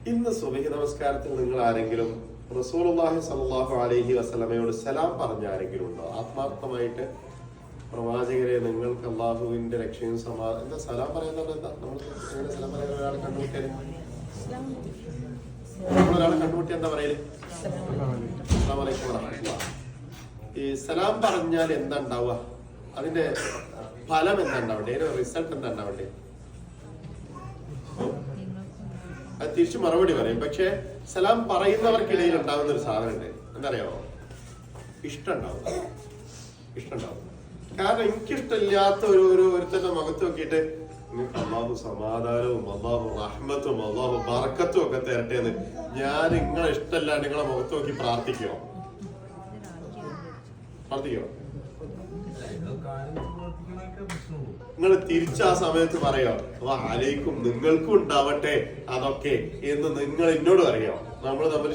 ഇന്ന് സുബഹി നമസ്കാരത്തിൽ നിങ്ങൾ ആരെങ്കിലും റസൂലുള്ളാഹി സ്വല്ലല്ലാഹു അലൈഹി വസല്ലമയോട് സലാം പറഞ്ഞ ആരെങ്കിലും ഉണ്ടോ? ആത്മാർത്ഥമായിട്ട് പ്രവാചകരെ, നിങ്ങൾക്ക് അള്ളാഹുവിന്റെ രക്ഷയും എന്താ സലാം പറയുന്നത്? എന്താ നമ്മൾ സലാം പറയുന്ന ഒരാളെ കണ്ടുമുട്ടിയാൽ നമ്മളൊരാളെ കണ്ടുമുട്ടിയാൽ എന്താ പറയല്? അസ്സലാമു അലൈക്കും വറഹ്മത്തുള്ളാഹി. ഈ സലാം പറഞ്ഞാൽ എന്താ ഉണ്ടാവുക? അതിന്റെ ഫലം എന്താ ഉണ്ടാവണ്ടേ? അതിന്റെ റിസൾട്ട് എന്താ ഉണ്ടാവണ്ടേ? അത് തിരിച്ചു മറുപടി പറയും. പക്ഷെ സലാം പറയുന്നവർക്കിടയിൽ ഉണ്ടാകുന്ന ഒരു സാധനം ഉണ്ട്, എന്താ അറിയാമോ? ഇഷ്ടം ഉണ്ടാവും. കാരണം എനിക്കിഷ്ടമില്ലാത്ത ഒരുത്തന്റെ മുഖത്ത് നോക്കിയിട്ട് നിങ്ങൾക്ക് അള്ളാഹു സമാധാനവും അള്ളാഹു റഹ്മത്തും അള്ളാഹു ബർക്കത്തും ഒക്കെ തരട്ടെ എന്ന് ഞാൻ നിങ്ങളെ ഇഷ്ടമല്ല നിങ്ങളെ മുഖത്ത് നോക്കി പ്രാർത്ഥിക്കോ? നിങ്ങൾ തിരിച്ച് ആ സമയത്ത് പറയോ അലൈക്കും നിങ്ങൾക്കും ഉണ്ടാവട്ടെ അതൊക്കെ എന്ന് നിങ്ങൾ എന്നോട് പറയോ? നമ്മൾ തമ്മിൽ